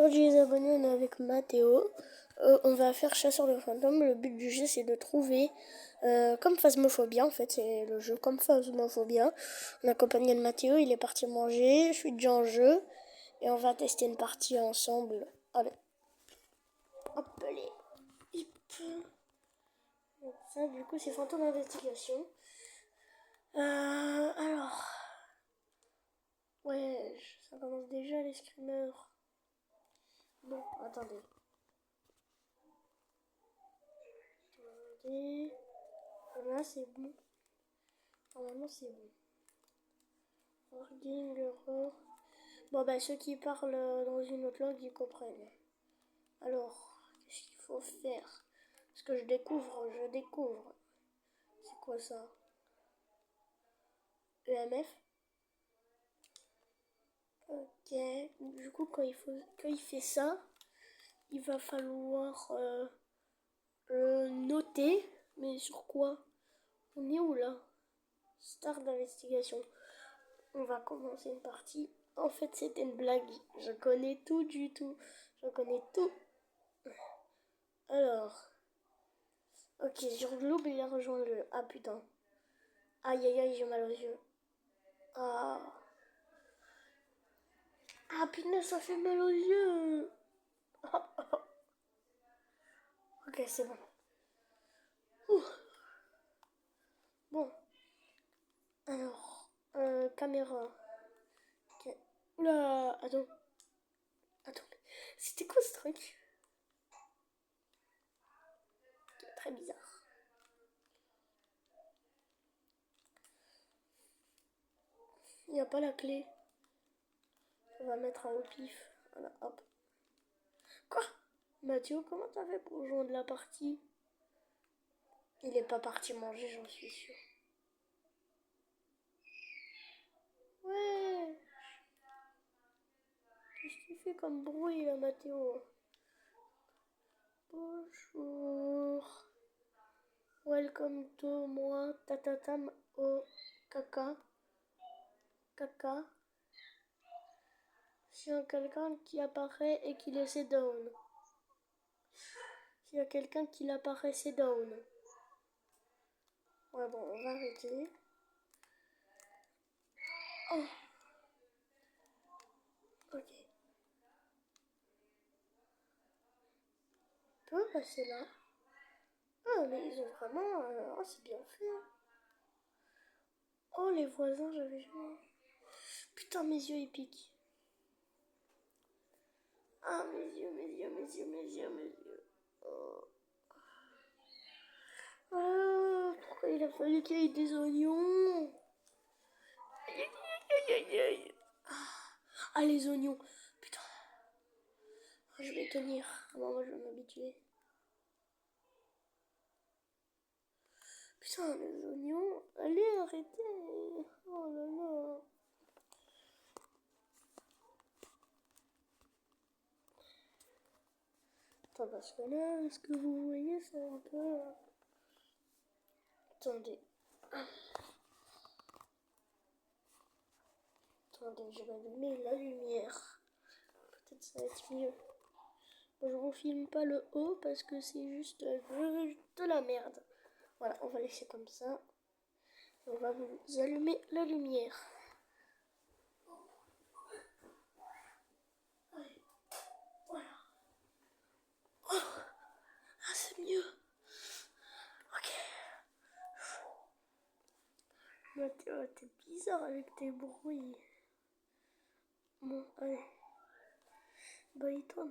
Aujourd'hui les abonnés, on est avec Mathéo. On va faire chasseur de fantômes. Le but du jeu c'est de trouver, comme Phasmophobia en fait, c'est le jeu comme Phasmophobia. On est accompagné de Mathéo, il est parti manger, je suis déjà en jeu. Et on va tester une partie ensemble. Allez. Hop, allez. Donc ça du coup c'est fantôme d'investigation. Alors. Ouais, ça commence déjà les screamers. Bon, attendez. Là c'est bon. Normalement c'est bon. Wargame, l'horreur. Bon bah ceux qui parlent dans une autre langue ils comprennent. Alors, qu'est-ce qu'il faut faire? Parce que je découvre. C'est quoi ça? EMF? Ok. Du coup quand il fait ça, il va falloir noter. Mais sur quoi? On est où là? Start d'investigation. On va commencer une partie. En fait, c'était une blague. Je connais tout du tout. Je connais tout. Alors. Ok, sur Globe, il a rejoint le. Ah putain. Aïe aïe aïe, j'ai mal aux yeux. Ah. Ah putain, ça fait mal aux yeux. Ok, c'est bon. Ouh. Bon. Alors. Caméra. Ok. Oula. Attends. C'était quoi ce truc? Très bizarre. Il n'y a pas la clé. On va mettre un au pif. Voilà, hop. Quoi? Mathieu, comment t'as fait pour rejoindre la partie? Il est pas parti manger, j'en suis sûre. Ouais. Qu'est-ce qu'il fait comme bruit là, Mathéo? Bonjour. Welcome to moi. Tatatam au caca. Caca. S'il y a quelqu'un qui apparaît et qui laisse down. S'il y a quelqu'un qui l'apparaît, c'est down. Ouais, bon, on va arrêter. Oh. Ok. On peut passer là. Ah, mais ils ont vraiment. Oh, c'est bien fait. Oh, les voisins, j'avais jamais. Putain, mes yeux, ils piquent. Ah, mes yeux. Oh. Ah, pourquoi il a fallu qu'il y ait des oignons? Aïe. Ah, les oignons. Putain. Je vais tenir. Moi, je vais m'habituer. Putain, les oignons. Allez, arrêtez. Oh là là. Attends, parce que là, ce que vous voyez, c'est un peu. Attendez. Attendez, je vais allumer la lumière. Peut-être ça va être mieux. Bon, je vous filme pas le haut parce que c'est juste de la merde. Voilà, on va laisser comme ça. On va vous allumer la lumière. Voilà. Oh, ah, c'est mieux. Ok. Mathéo, t'es bizarre avec tes bruits. Bon, allez. Baiton.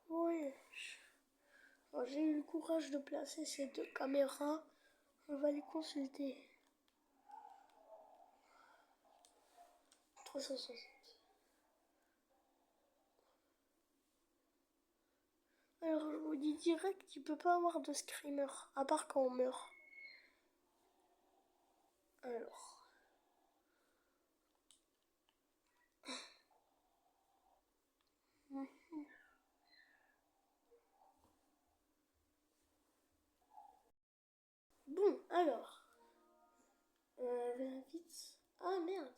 Ouais. J'ai eu le courage de placer ces deux caméras. On va les consulter. 360. Alors je vous dit direct, il peut pas avoir de screamer, à part quand on meurt. Alors. Bon, alors. Vite. Ah merde.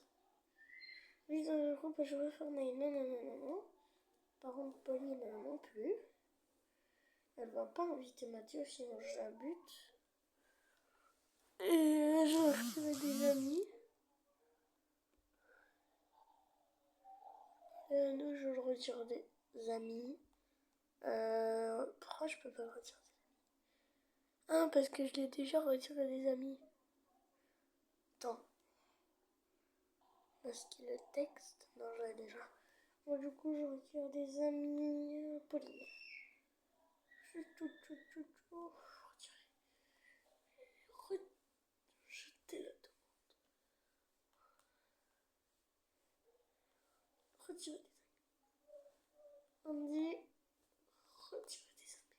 Oui, dans le groupe, je veux Fortnite. Non, non, non, non, non. Par contre, Pauline non plus. Elle va pas inviter Mathieu, sinon je la bute. Et je vais retirer des amis. Nous, je le retire des amis. Pourquoi je peux pas le retirer des amis? Ah, parce que je l'ai déjà retiré des amis. Attends. Parce qu'il le texte. Non, je l'ai déjà. Bon, du coup, je retire des amis. Pauline. Retirer. Rejeter la demande. Retirer des amis. On dit retirer des amis.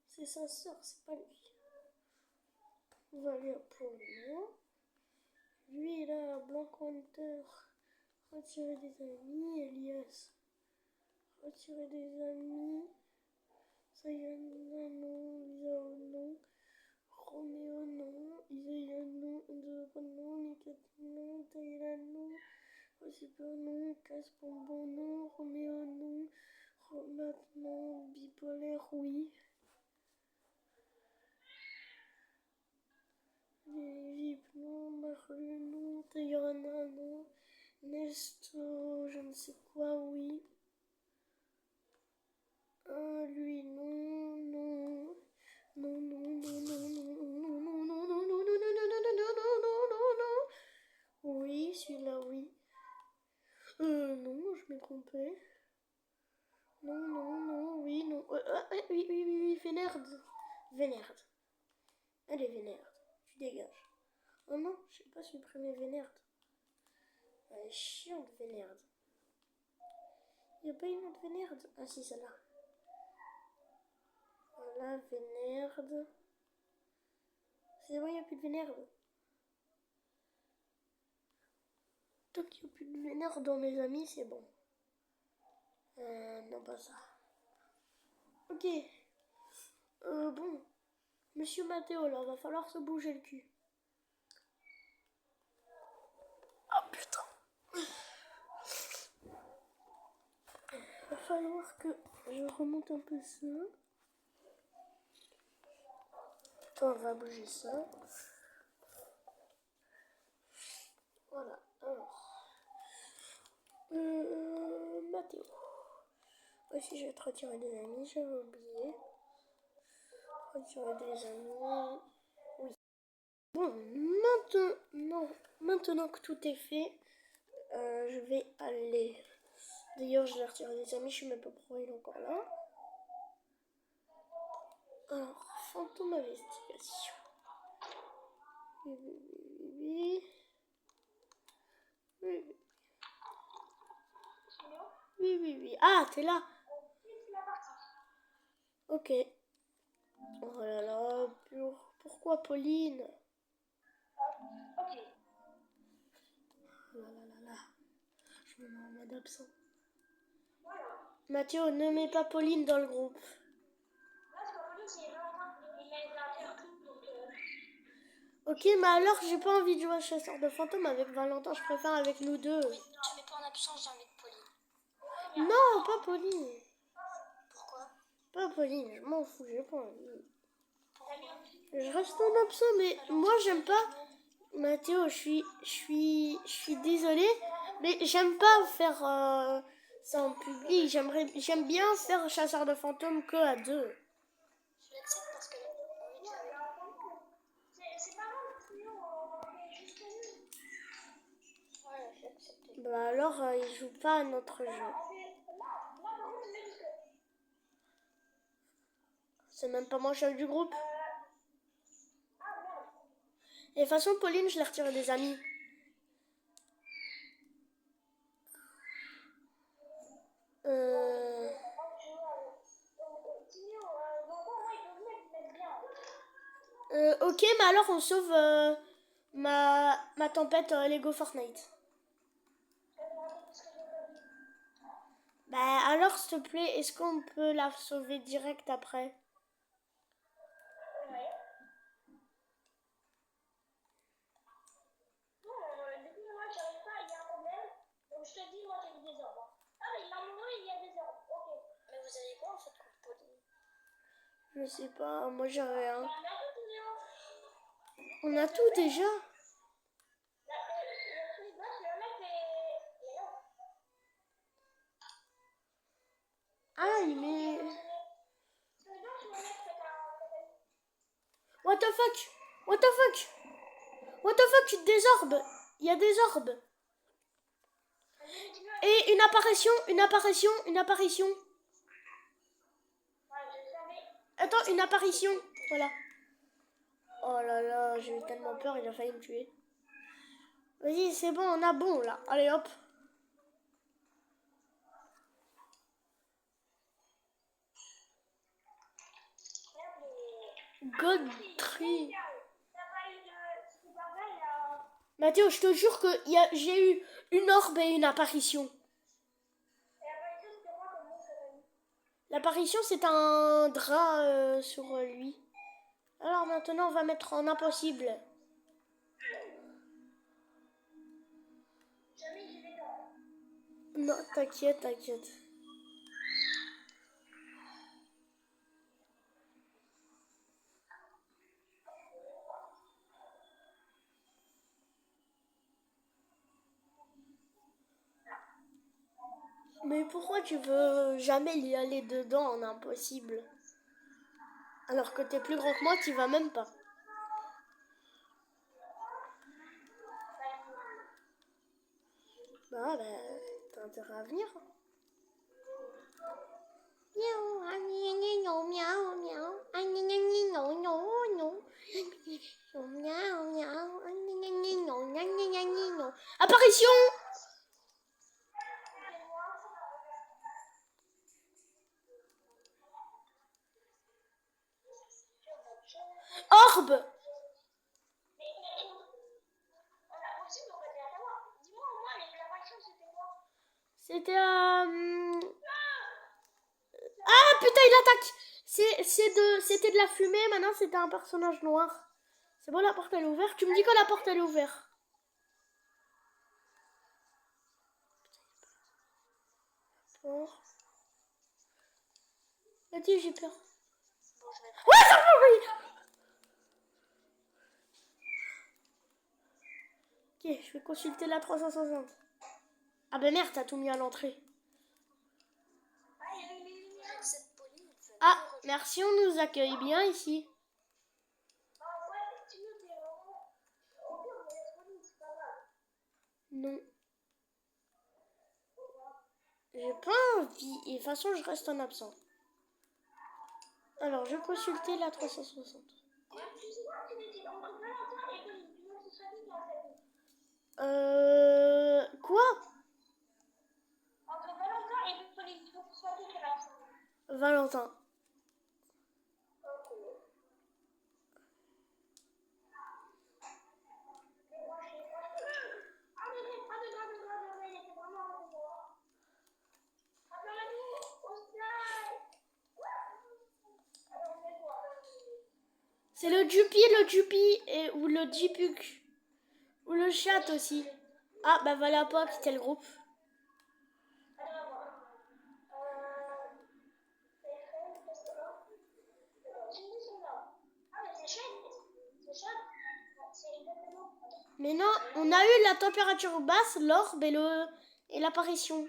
C'est sa soeur, c'est pas lui. On va lui pour lui. Lui, là, Blanc Hunter. Retirer des amis. Elias. Retirer des amis. Sayana non. Lisao non. Roméo non. Isaiah non. Ndoko non. Nikat non. Taylor non. Super non. Casbonbon non. Roméo non. Romat non. Bipolaire oui. Vip non. Marlu non. Tayana non. Nesto, je ne sais quoi, oui. Lui, non, non. Non, non, non, non, non, non, non, non, non, non, non, non, non, non, non, non, non. Oui, celui-là, oui. Non, je m'ai trompé. Non, non, non, oui, non. Oui, oui, oui, oui, Vénerde. Vénerde. Allez, Vénerde. Tu dégages. Oh non, je sais pas supprimer Vénerde. Elle est chiante, Vénerde. Il n'y a pas une autre Vénerde? Ah si, celle-là. Voilà, Vénerde. C'est bon, il n'y a plus de Vénerde. Tant qu'il n'y a plus de Vénerde dans mes amis, c'est bon. Non, pas ça. Ok. Bon. Monsieur Mathéo, là, va falloir se bouger le cul. Oh putain. Va falloir que je remonte un peu ça. Attends, on va bouger ça. Voilà, alors. Mathéo. Aussi, je vais te retirer des amis, j'avais oublié. Retirer des amis. Oui. Bon, maintenant que tout est fait, je vais aller. D'ailleurs, je vais retirer des amis, je sais même pas pourquoi il est encore là. Alors, fantôme investigation. Oui. Ah, t'es là. Ok. Oh là là, pourquoi Pauline? Ok. Oh là là là là. Je me mets en mode absent. Mathieu, ne mets pas Pauline dans le groupe. Ok, mais alors j'ai pas envie de jouer à chasseur de fantômes avec Valentin, je préfère avec nous deux. Oui, tu mets pas en absence, j'ai envie de Pauline. Non, pas Pauline. Pourquoi? Pas Pauline, je m'en fous, j'ai pas envie. Je reste en absent, mais moi j'aime pas. Mathéo, je suis désolée, mais j'aime pas faire ça en public. J'aime bien faire chasseur de fantômes que à deux. Je l'accepte parce que c'est pas mal. Bah alors, il joue pas à notre jeu. C'est même pas moi chef du groupe. Et de toute façon, Pauline, je l'ai retirée des amis. Ok, mais alors on sauve ma tempête Lego Fortnite. Bah alors s'il te plaît, est-ce qu'on peut la sauver direct après? Ouais. Non, du coup, moi, j'arrive pas, il y a un problème. Donc, je te dis, moi, j'ai des ordres. Ah, mais il y a un moment, il y a des ordres. Ok. Mais vous avez quoi, en fait, comme poli? Je sais pas, moi j'ai rien. Bah, merci, Théo. On a tout déjà. Le truc, là, c'est le mec, mais non. Ah, mais... C'est le gars, c'est le mec, c'est un... What the fuck? What the fuck? What the fuck? Des orbes. Il y a des orbes. Et une apparition, une apparition, une apparition. Ouais, je savais. Attends, une apparition. Voilà. Oh là là, j'ai eu tellement peur, il a failli me tuer. Vas-y, c'est bon, on a bon là. Allez hop. Godtree. Mathéo, je te jure que j'ai eu une orbe et une apparition. L'apparition, c'est un drap sur lui. Alors maintenant, on va mettre en impossible. Non, t'inquiète, t'inquiète. Mais pourquoi tu veux jamais y aller dedans en impossible? Alors que t'es plus grand que moi, tu vas même pas. Bah, t'as intérêt à venir. Apparition! Orbe! C'était Ah putain, il attaque! C'était de la fumée, maintenant c'était un personnage noir. C'est bon, la porte elle est ouverte? Tu me dis que la porte elle est ouverte. Bon. Vas-y, j'ai peur. Ouais, ça va! Ok, je vais consulter la 360. Ah ben merde, t'as tout mis à l'entrée. Ah, merci, on nous accueille bien ici. Non. J'ai pas envie. Et de toute façon, je reste en absent. Alors, je vais consulter la 360. Quoi? Entre Valentin et Pauline, tu veux que ce soit qui la Valentin. C'est le Jupi, ou le Jipuk. Ou le chat aussi. Ah, bah voilà pas quitter le groupe. Mais non, on a eu la température basse, l'orbe et l'apparition.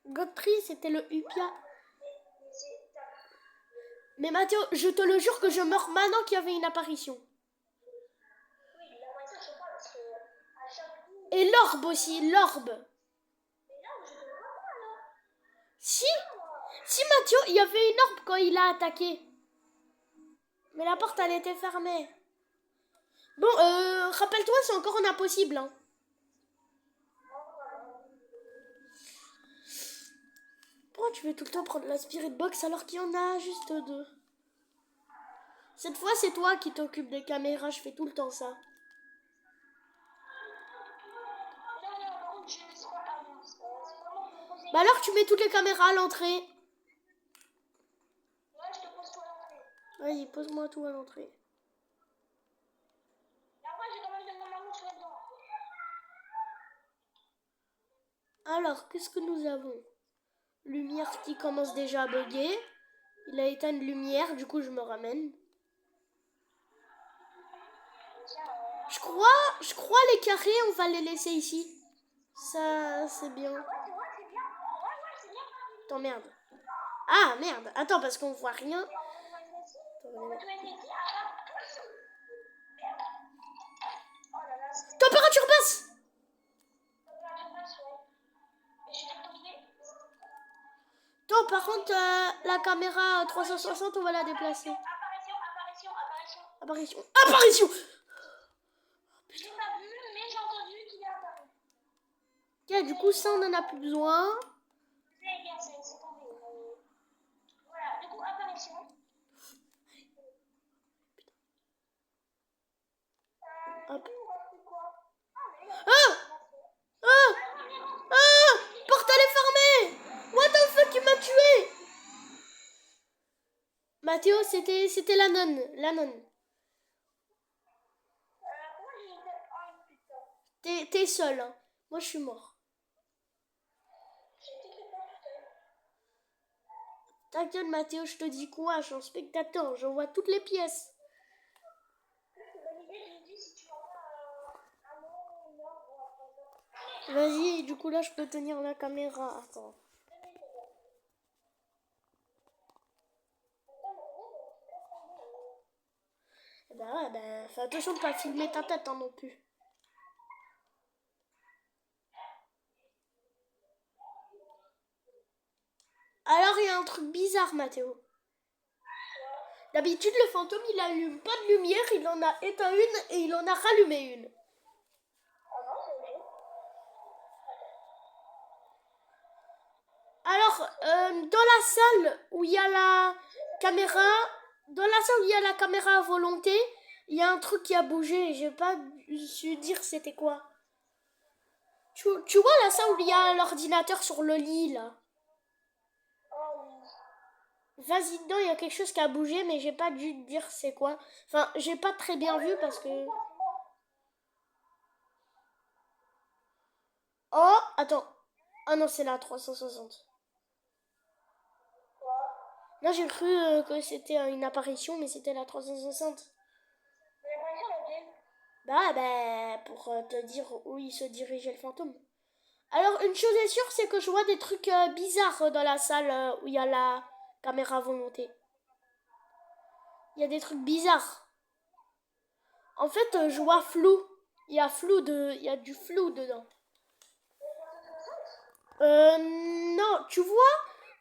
Godtree, c'était le Upia. Mais Mathéo, je te le jure que je meurs maintenant qu'il y avait une apparition. Et l'orbe aussi, l'orbe. Si Mathieu, il y avait une orbe quand il a attaqué. Mais la porte, elle était fermée. Bon, rappelle-toi, c'est encore un impossible. Hein. Pourquoi tu veux tout le temps prendre la spirit box alors qu'il y en a juste 2? Cette fois, c'est toi qui t'occupes des caméras. Je fais tout le temps ça. Non, par contre, je laisse pas. Ah non, c'est vraiment pour me poser. Bah alors, tu mets toutes les caméras à l'entrée. Ouais, je te pose toi à l'entrée. Vas-y, pose-moi tout à l'entrée. Et après, j'ai quand même de ma montre là-dedans. Alors, qu'est-ce que nous avons? Lumière qui commence déjà à bugger. Il a éteint une lumière, du coup je me ramène. Je crois les carrés, on va les laisser ici. Ça, c'est bien. Ouais, c'est vrai, c'est bien. Ouais, c'est bien. Attends, merde. Ah, merde. Attends, parce qu'on voit rien. On va tout mettre ici. Merde. Oh là là, c'était. Température basse. Attends, par contre, la caméra 360, on va la déplacer. Apparition. Apparition. J'ai pas vu, mais j'ai entendu qu'il est apparu. Ok, du coup, ça, on en a plus besoin. C'est tombé. Voilà, du coup, apparition. Hop. Quoi? Ah! Ah! Ah! Portail est fermé! What the fuck, il m'a tué! Mathéo, c'était la nonne. La nonne. Pourquoi j'ai une tête? Oh, putain. T'es seul, hein. Moi, je suis mort. J'ai été fait peur tout à l'heure. T'inquiète, Mathéo, je te dis quoi? Je suis un spectateur, je vois toutes les pièces. C'est bonne idée, je me dis si tu vois un nom ou une heure, bon, après ça. Vas-y, du coup, là, je peux tenir la caméra. Attends. Bah ouais, bah, fais attention de pas filmer ta tête, hein, non plus. Alors, il y a un truc bizarre, Mathéo. D'habitude, le fantôme, il allume pas de lumière, il en a éteint une et il en a rallumé une. Alors, dans la salle où il y a la caméra, à volonté, il y a un truc qui a bougé et j'ai pas su dire c'était quoi. Tu vois la salle où il y a l'ordinateur sur le lit, là? Vas-y dedans, il y a quelque chose qui a bougé, mais j'ai pas dû te dire c'est quoi. Enfin, j'ai pas très bien vu parce que... Oh, attends. Ah non, c'est la 360. Là, j'ai cru que c'était une apparition, mais c'était la 360. Bah, pour te dire où il se dirigeait le fantôme. Alors, une chose est sûre, c'est que je vois des trucs bizarres dans la salle où il y a la caméra volonté. Il y a des trucs bizarres. En fait, je vois flou. Il y a du flou dedans. Non, tu vois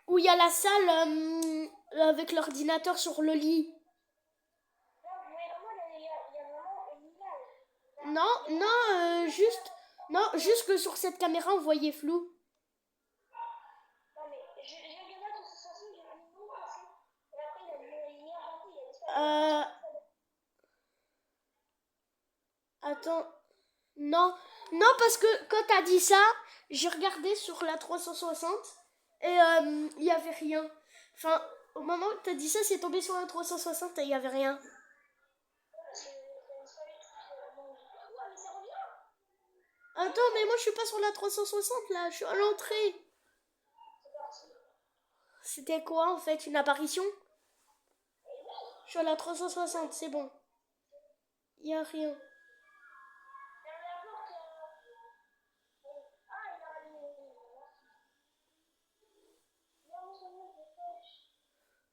où il y a la salle avec l'ordinateur sur le lit. Non, juste que sur cette caméra on voyait flou. Attends. Non, parce que quand t'as dit ça, j'ai regardé sur la 360 et il y avait rien. Enfin, au moment où t'as dit ça, c'est tombé sur la 360 et il y avait rien. Attends, mais moi je suis pas sur la 360 là, je suis à l'entrée. C'était quoi en fait, une apparition? Je suis à la 360, c'est bon. Il y a rien.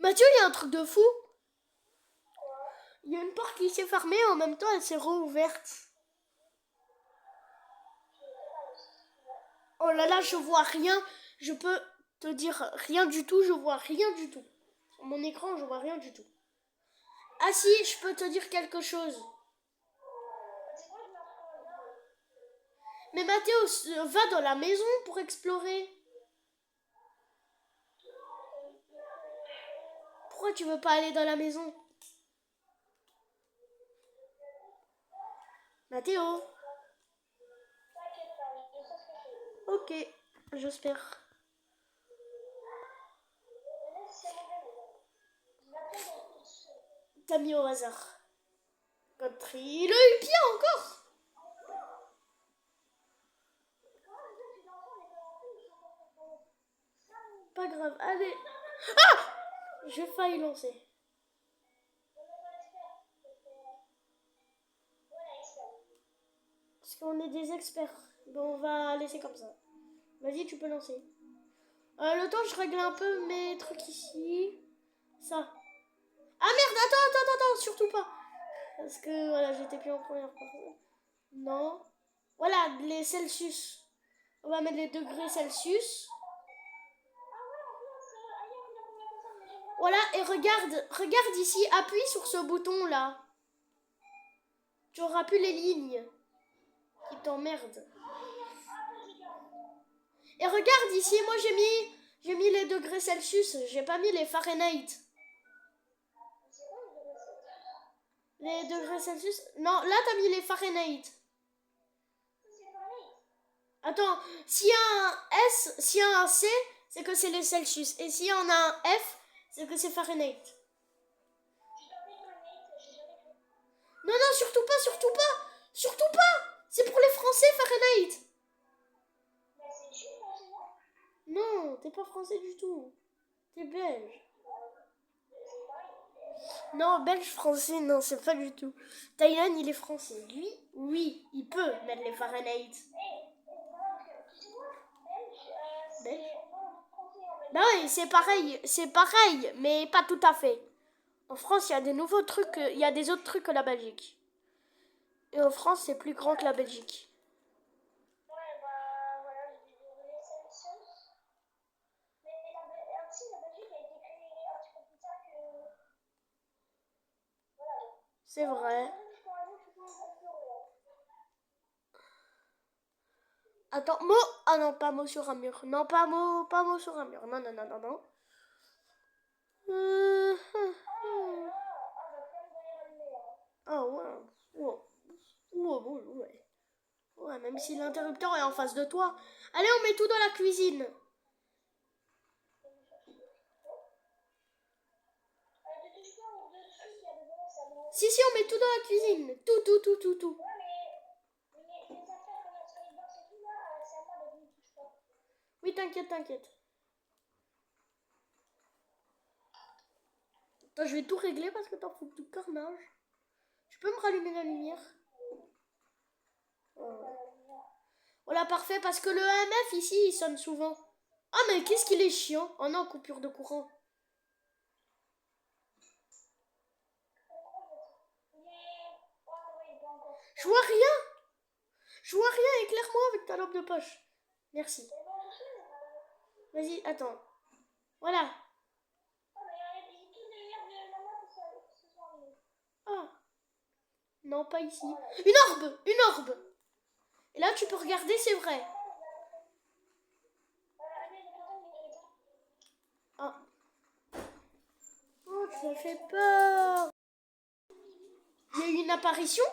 Mathieu, il y a un truc de fou. Il y a une porte qui s'est fermée et en même temps elle s'est rouverte. Oh là là, je vois rien. Je peux te dire rien du tout, je vois rien du tout. Sur mon écran, je vois rien du tout. Ah si, je peux te dire quelque chose. Mais Mathéo, va dans la maison pour explorer. Pourquoi tu veux pas aller dans la maison? Mathéo? T'inquiète pas, je sais ce que je fais. Ok, j'espère. C'est mon bébé. Je l'appelle dans tout seul. T'as mis au hasard. Godfrey, le pied encore. Pas grave, allez. Ah! J'ai failli lancer. Parce qu'on est des experts. Bon, on va laisser comme ça. Vas-y, tu peux lancer. Le temps, je règle un peu mes trucs ici. Ça. Ah merde, attends, surtout pas. Parce que voilà, j'étais plus en première personne. Non. Voilà, les Celsius. On va mettre les degrés Celsius. Voilà, et regarde ici, appuie sur ce bouton là. Tu auras plus les lignes qui t'emmerdent. Et regarde ici, moi j'ai mis les degrés Celsius, j'ai pas mis les Fahrenheit. Les degrés Celsius? Non, là t'as mis les Fahrenheit. Attends, s'il y a un S, s'il y a un C, c'est que c'est les Celsius. Et s'il y en a un F, c'est que c'est Fahrenheit. Non, surtout pas. C'est pour les Français, Fahrenheit. Non, t'es pas français du tout. T'es belge. Non, belge, français, non, c'est pas du tout. Thaïlande, il est français. Lui, oui, il peut mettre les Fahrenheit. Belge? Bah oui, c'est pareil, mais pas tout à fait. En France, il y a des nouveaux trucs, il y a des autres trucs que la Belgique. Et en France, c'est plus grand que la Belgique. Ouais, bah voilà, j'ai déroulé Celsius. Mais aussi, la Belgique a été créée un petit peu plus tard que. Voilà. C'est vrai. Attends, mot. Ah non, pas mot sur un mur. Non, pas mot sur un mur. Non. Ah ouais. Ouais. Ouais, même si l'interrupteur est en face de toi. Allez, on met tout dans la cuisine. Si, on met tout dans la cuisine. Tout. Ouais, mais les affaires comme la Skybox et tout là, c'est à moi de ne touche pas. Oui, t'inquiète. Attends, je vais tout régler parce que t'en fous tout carnage. Tu peux me rallumer la lumière? Voilà, parfait, parce que le AMF ici, il sonne souvent. Ah, mais qu'est-ce qu'il est chiant. Oh non, coupure de courant. Je vois rien, éclaire-moi avec ta lampe de poche. Merci. Vas-y, attends. Voilà. Ah. Non, pas ici. Une orbe. Et là, tu peux regarder, c'est vrai. Ah. Oh, ça fait peur. Il y a eu une apparition?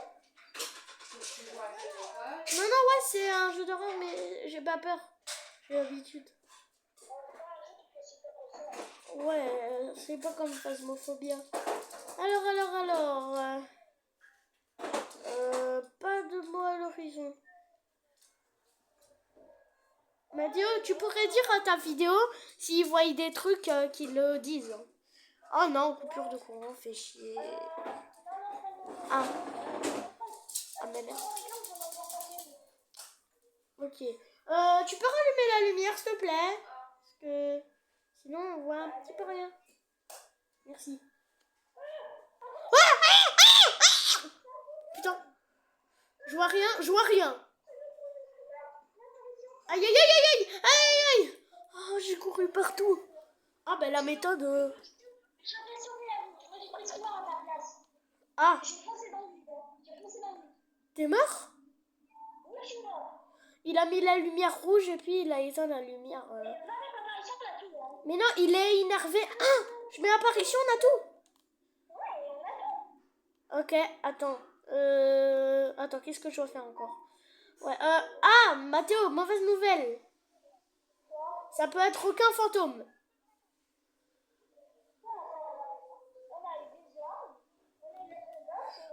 Non, ouais, c'est un jeu d'horreur, mais j'ai pas peur. J'ai l'habitude. Ouais, c'est pas comme Phasmophobia. Alors. Pas de mots à l'horizon. Mathéo, tu pourrais dire à ta vidéo s'ils voient des trucs qu'ils le disent. Oh non, coupure de courant, fait chier. Ah mais merde. Ok. Tu peux rallumer la lumière, s'il te plaît? Parce que sinon on voit un petit peu rien. Merci. Putain. Je vois rien. Aïe. Oh, j'ai couru partout. Ah, ben la méthode. Ah. T'es mort? Il a mis la lumière rouge et puis il a éteint la lumière. Mais non, il est énervé. Ah! Je mets apparition, on a tout. Ouais, on a tout. Ok, attends. Attends, qu'est-ce que je dois faire encore? Ouais, Mathéo, mauvaise nouvelle. Ça peut être aucun fantôme.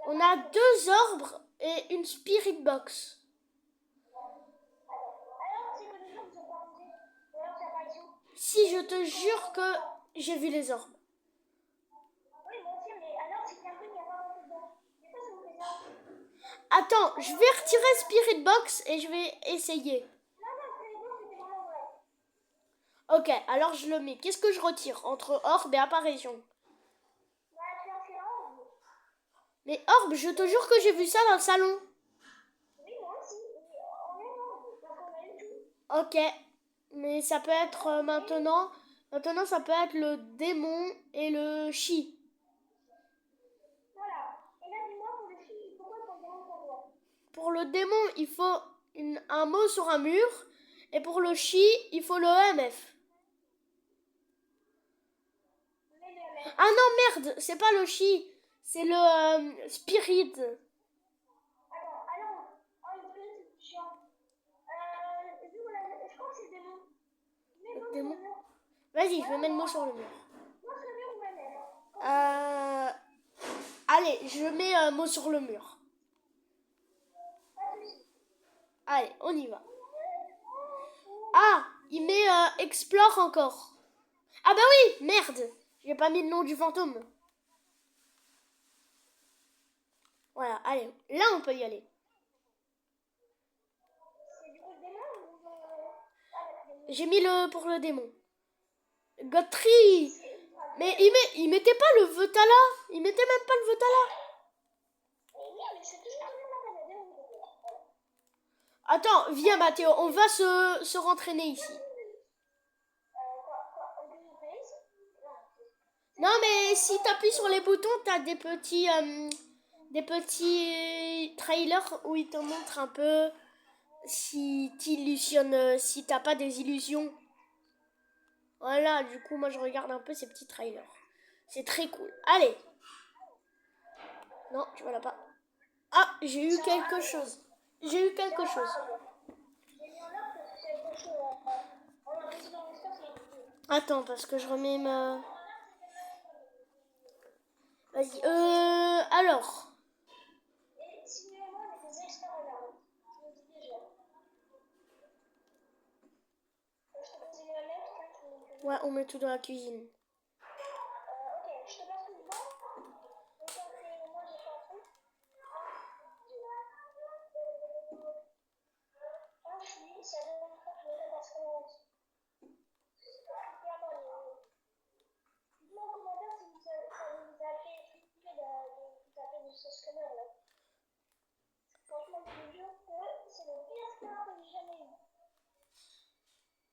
On a 2 orbes et une spirit box. Si, je te jure que j'ai vu les orbes. Attends, je vais retirer spirit box et je vais essayer. Ok, alors je le mets. Qu'est-ce que je retire entre orbe et apparition? Mais orbe, je te jure que j'ai vu ça dans le salon. Ok, mais ça peut être maintenant. Maintenant, ça peut être le démon et le chi. Voilà. Et là, dis-moi, pour le chi, pourquoi ton démon pour toi? Pour le démon, il faut un mot sur un mur. Et pour le chi, il faut le EMF. Ah non, merde, c'est pas le chi. C'est le spirit. Attends, alors, une petite chiant. Je crois que c'est le démon. Le démon. Vas-y, je vais mettre le mot sur le mur. Moi, sur le mur ou même. Allez, je mets un mot sur le mur. Allez, on y va. Ah, il met explore encore. Ah bah oui, merde. J'ai pas mis le nom du fantôme. Voilà, allez, là on peut y aller. C'est du coup le démon ou J'ai mis le pour le démon. Godtree. Mais il mettait pas le Vetala. Il mettait même pas le Vetala. Attends, viens Mathéo, on va se rentraîner ici. Non mais si t'appuies sur les boutons, t'as des petits trailers où ils te montrent un peu si t'illusionnes, si t'as pas des illusions. Voilà, du coup moi je regarde un peu ces petits trailers. C'est très cool. Allez. Non, tu vois là pas. Ah, j'ai eu quelque chose. J'ai eu quelque chose. Attends, parce que je remets ma... Vas-y, alors. Ouais, on met tout dans la cuisine.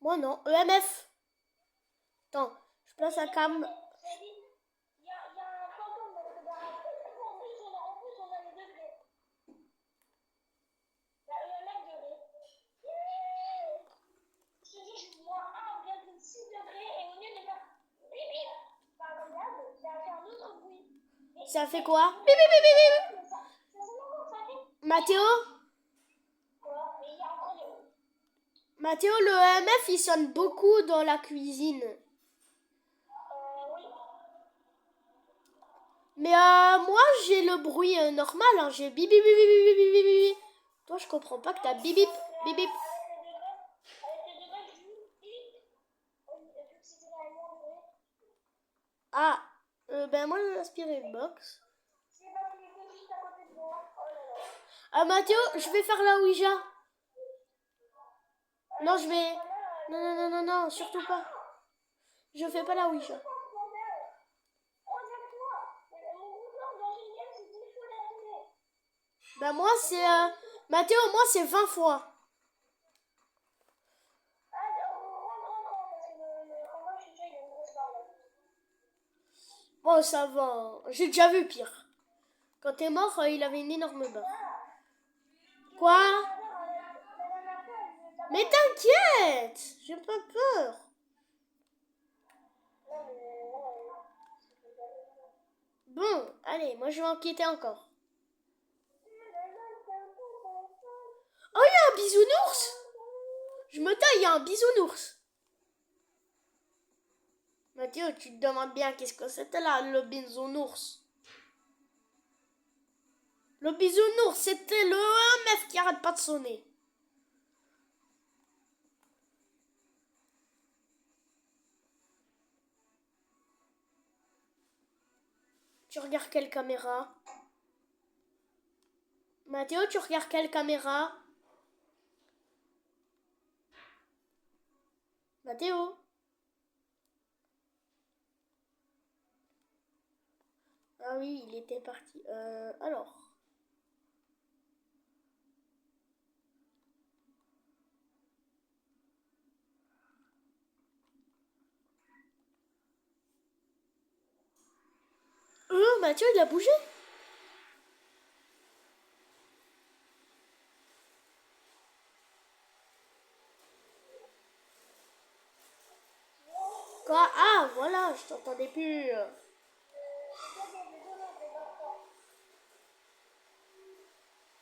Moi non, EMF. Attends, je place la cam. Ça fait quoi? Bip, bip, bip, bip, bip. Mathéo? Mathéo, le EMF il sonne beaucoup dans la cuisine. Mais moi j'ai le bruit normal, hein. J'ai bip bip bip bip bip bip bip bip. Toi je comprends pas que t'as bip bip bip bip. Ah, ben moi j'ai aspiré une box. Ah Mathéo, je vais faire la Ouija. Non, je vais... Non, non, non, non, non, surtout pas. Je fais pas la Ouija. Ben moi c'est... Mathéo, moi c'est 20 fois. Bon, ça va. J'ai déjà vu pire. Quand t'es mort, il avait une énorme barre. Quoi? Mais t'inquiète, j'ai pas peur. Bon, allez, moi je vais enquêter encore. Oh, il y a un bisounours! Je me tais, il y a un bisounours. Mathieu, tu te demandes bien qu'est-ce que c'était là, le bisounours. Le bisounours, c'était le meuf qui arrête pas de sonner. Tu regardes quelle caméra? Mathéo, tu regardes quelle caméra? Mathéo? Ah oui, il était parti. Alors. Mathieu, il a bougé? Quoi? Ah, voilà, je t'entendais plus.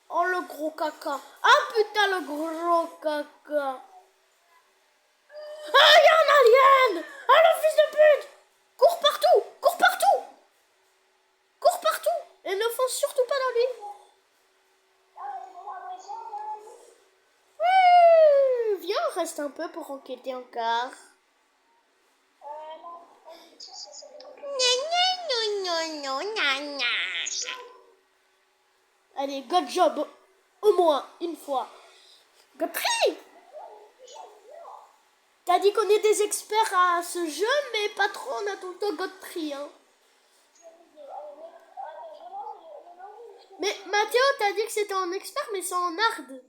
Oh, le gros caca. Ah, putain, le gros caca. Ah, il y a un alien! Ah, le fils de pute! Cours partout! Cours partout! Cours partout! Et ne fonce surtout pas dans lui. Viens, on reste un peu pour enquêter encore. Allez, good job. Au moins, une fois. Godfrey! T'as dit qu'on est des experts à ce jeu, mais pas trop, on a tout le temps Godfrey, hein. Mais Mathéo, t'as dit que c'était en expert, mais c'est en hard.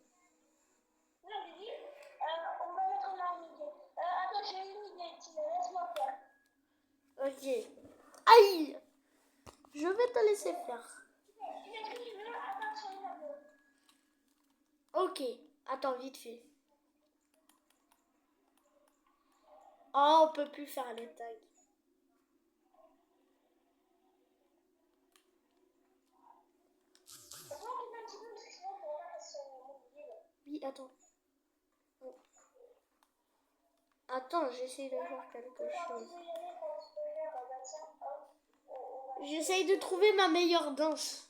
On va mettre en arme idée. Attends, j'ai une idée, laisse-moi faire. Ok. Aïe! Je vais te laisser faire. Ok. Attends, vite fait. Oh, on peut plus faire les tags. Oui, attends. Attends, j'essaye de voir quelque chose. J'essaye de trouver ma meilleure danse.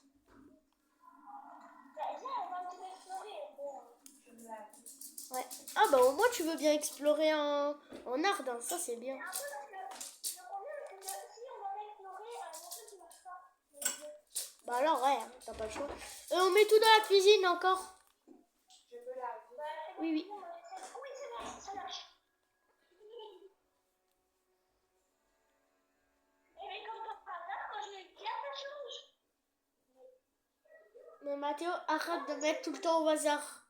Ouais. Ah bah au moins tu veux bien explorer en art, hein. Ça c'est bien. Bah alors ouais, hein, t'as pas le choix. On met tout dans la cuisine encore. Oui, oui. Mais Mathéo, arrête de mettre tout le temps au hasard.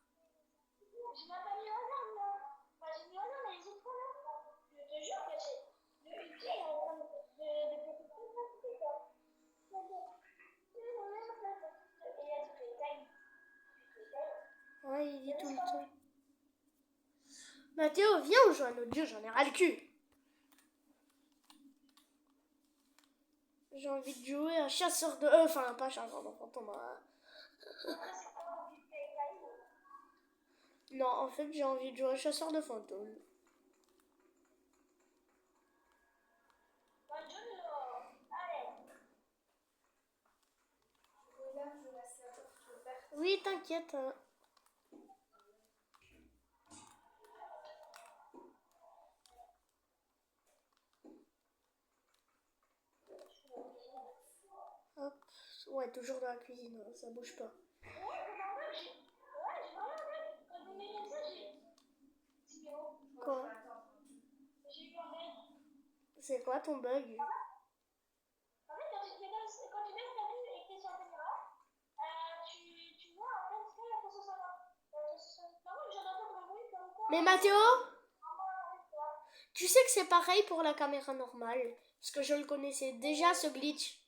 Ouais, il dit tout le temps. Mathéo, viens, on joue à notre jeu, j'en ai ras le cul. J'ai envie de jouer à chasseur de... Enfin, pas chasseur de fantômes. Non, en fait, j'ai envie de jouer à chasseur de fantômes. Oui, t'inquiète. Hop. Ouais, toujours dans la cuisine, hein, ça bouge pas. Quoi? C'est quoi ton bug? En fait, quand tu baisses ta vue et que tu es sur la caméra, tu vois en fait que la 360. Par contre, j'en entends un bruit comme quoi. Mais Mathéo, tu sais que c'est pareil pour la caméra normale. Parce que je le connaissais déjà, ce glitch.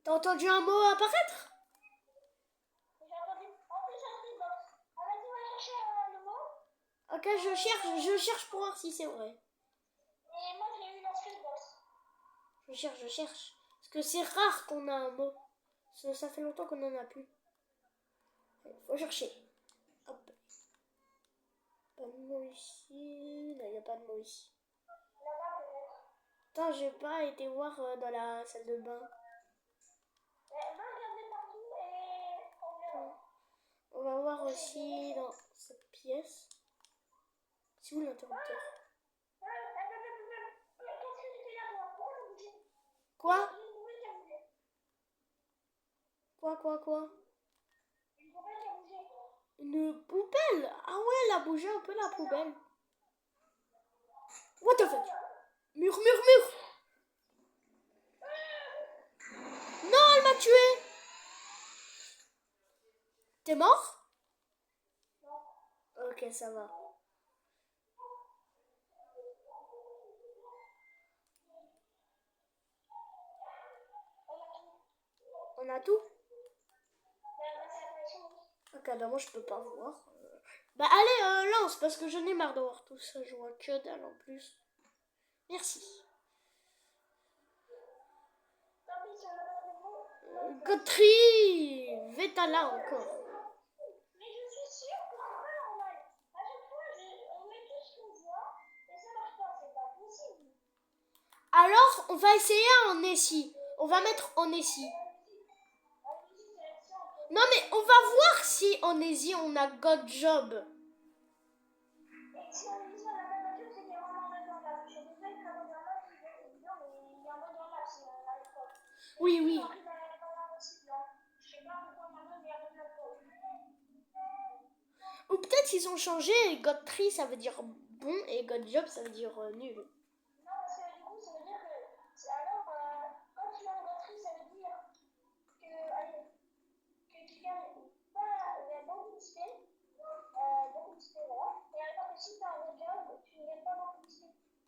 T'as entendu un mot apparaître? J'ai entendu. En plus, j'ai un truc. Vas-y, on va chercher le mot. Ok, Ok, je cherche pour voir si c'est vrai. Et moi, j'ai eu la Squidbox. Je cherche. Parce que c'est rare qu'on a un mot. Ça fait longtemps qu'on en a plus. Faut chercher. Hop. Pas de mot ici. Là, il n'y a pas de mot ici. Là-bas, peut-être. Attends, j'ai pas été voir dans la salle de bain. Va regarder partout et on verra. On va voir aussi dans cette pièce. C'est où l'interrupteur? Qu'est-ce que tu fais là, toi? Pourquoi t'as bougé? Quoi? Une poubelle qui a bougé. Quoi? Une poubelle qui a bougé. Une poubelle? Ah ouais, elle a bougé un peu la poubelle. What the fuck? Mur! Non, elle m'a tué! T'es mort? Non. Ok, ça va. On a tout? Ok, bah moi je peux pas voir. Bah allez, lance, parce que j'en ai marre de voir tout ça. Je vois que dalle en plus. Merci. Gotri! Vétala encore. Mais je suis sûre que c'est pas normal. À chaque fois, on met tout ce qu'on voit et ça marche pas. C'est pas possible. Alors, on va essayer en essie. On va mettre en essie. Non mais on va voir si en essie on a God Job. Et si on est sur la même voiture, c'est qu'il y a vraiment un mode dans l'âme. Je suis désolée que la mode dans l'âme, c'est évident, mais il y a un mode dans l'âme, sinon on n'arrive pas. Oui. Je sais pas pourquoi maintenant il y a un mode dans l'âme. Ou peut-être ils ont changé et God Tree ça veut dire bon et God Job ça veut dire nul. Non, parce que du coup, ça veut dire que. Alors, quand tu as une batterie, ça veut dire que. Allez, que tu gagnes pas beaucoup de XP. Beaucoup de XP, voilà. Et alors que si tu as un autre job, tu ne gagnes pas beaucoup de XP.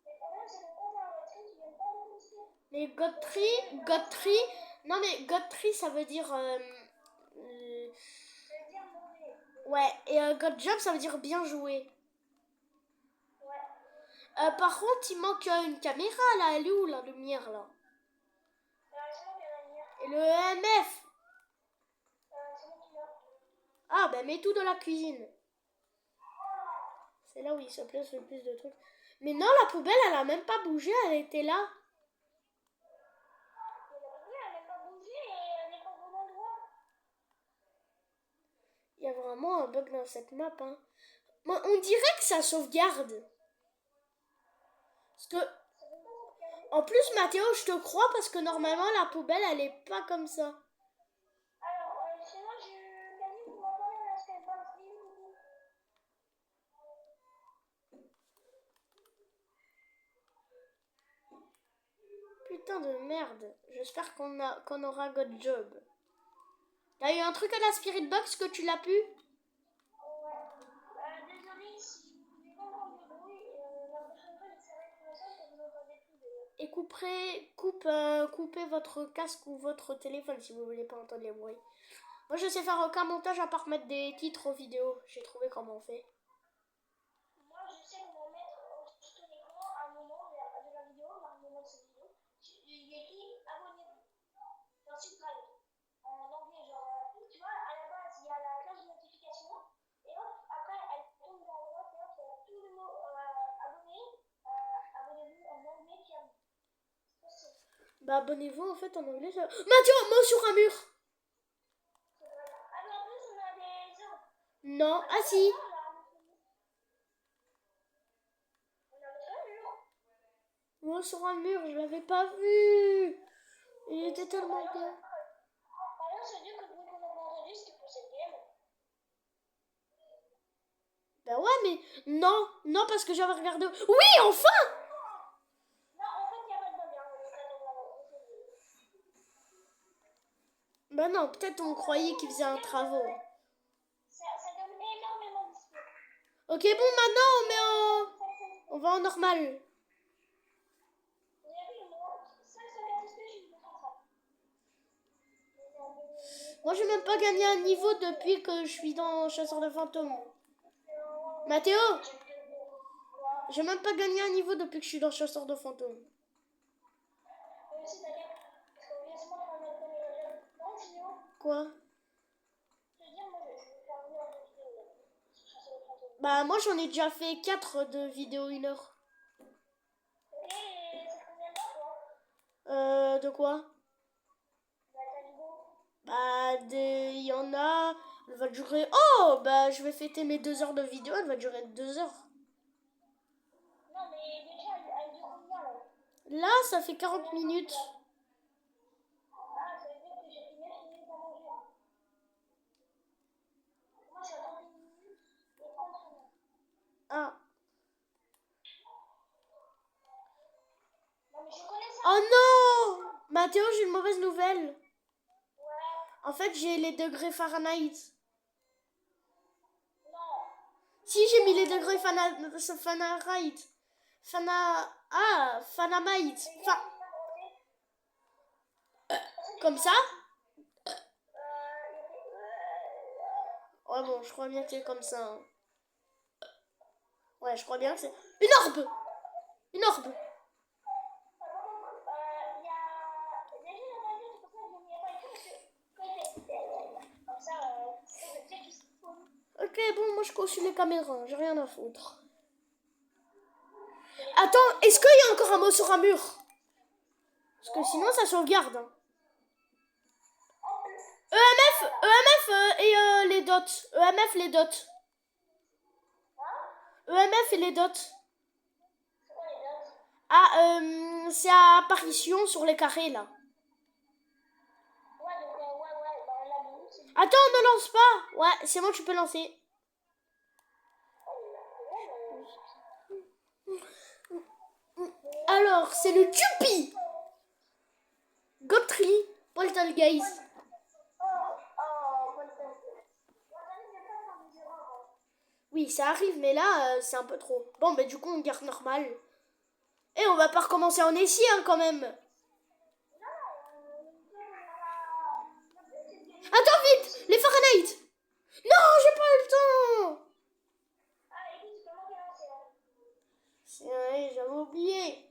Mais le problème, c'est que quand tu as un batterie, tu ne gagnes pas beaucoup de XP. Mais God Tree, non mais God Tree ça veut dire Ça veut dire mauvais. ouais et God Job ça veut dire bien joué. Ouais. Par contre il manque une caméra là, elle est où la lumière là? C'est moi qui ai la lumière. Et le EMF? C'est moi qui l'ai. Ah ben mets tout dans la cuisine. C'est là où il se place le plus de trucs. Mais non, la poubelle, elle a même pas bougé, elle était là. Elle n'a pas bougé et elle n'est pas au bon endroit. Il y a vraiment un bug dans cette map. Hein. Bon, on dirait que ça sauvegarde. Parce que... En plus, Mathéo, je te crois parce que normalement, la poubelle, elle est pas comme ça. Alors, sinon, j'ai gagné pour ma part parce qu'elle passe vite. Putain de merde. J'espère qu'on aura God Job. T'as eu un truc à la Spirit Box que tu l'as pu? Ouais. Désolée si vous n'avez pas encore de bruit. La prochaine fois, j'essaierai de faire ça que vous n'entendez plus d'ailleurs. Et coupez votre casque ou votre téléphone si vous voulez pas entendre les bruits. Moi, je sais faire aucun montage à part mettre des titres aux vidéos. J'ai trouvé comment on fait. Moi, je sais comment mettre sur ton écran à un moment de la vidéo, à un moment de cette vidéo. Il y a écrit abonnez-vous. Genre subscribe. En anglais, genre, tu vois, à la base, il y a la cloche de notification. Et hop, après, elle tombe dans la droite et hop, il y a tout le mot abonnez-vous en anglais qui arrive. C'est possible. Bah, abonnez-vous en fait en anglais. Ça... Mathieu, mot sur un mur. Ah, mais en plus, on a des ordres. Non, ah si. Mot sur un mur, je l'avais pas vu. Il était tellement bien. Alors, c'est dire que le bruit qu'on a entendu, c'était pour cette game. Bah ouais, mais non, parce que j'avais regardé. Oui, enfin. Non, en fait, il n'y a pas de bug. Bah non, peut-être on croyait qu'il faisait un travaux. Ça donne énormément de XP. Ok, bon, maintenant on va en normal. Vous avez vu, moi, 550 XP, je suis Moi, j'ai même pas gagné un niveau depuis que je suis dans Chasseur de fantômes. Mathéo, J'ai même pas gagné un niveau depuis que je suis dans Chasseur de fantômes. Moi aussi, t'inquiète. Parce que laisse-moi prendre ma caméra. Non, sinon, Quoi? je veux dire, moi, je vais faire mieux en vidéo. Sur Chasseur de fantômes. Bah moi j'en ai déjà fait 4 de vidéos 1 heure. Ok, et c'est combien de temps, toi? De quoi? Bah, ta vidéo. Bah il y en a... Elle va durer... Oh bah je vais fêter mes 2 heures de vidéo, elle va durer 2 heures. Non, mais déjà, elle dure combien, là? Là ça fait 40 minutes. Ah, ça veut dire que j'ai fini 9 minutes à manger. Moi, j'ai attendu 1 minute et 30 secondes. Ah. Non, mais je connais ça. Oh non! Mathéo, j'ai une mauvaise nouvelle. Ouais. En fait j'ai les degrés Fahrenheit. Non. Si j'ai mis les degrés Fahrenheit. Fahrenheit. Comme ça? Ouais bon, je crois bien que c'est comme ça. Hein. Ouais, je crois bien que c'est... Une orbe! Une orbe! Ok, bon, moi je consulte les caméras, j'ai rien à foutre. Attends, est-ce qu'il y a encore un mot sur un mur? Parce que sinon ça sauvegarde. Hein. EMF et les dots. EMF les dots. EMF et les dots. Ah, c'est apparition sur les carrés là. Attends, ne lance pas. Ouais, c'est bon, tu peux lancer. Alors, c'est le Tupi. Godfrey Poltergeist. Oui, ça arrive, mais là, c'est un peu trop. Bon, mais du coup, on garde normal. Et on va pas recommencer en essai, hein, quand même. Attends, vite, les Fahrenheit. Non, j'ai pas eu le temps. C'est vrai, j'avais oublié.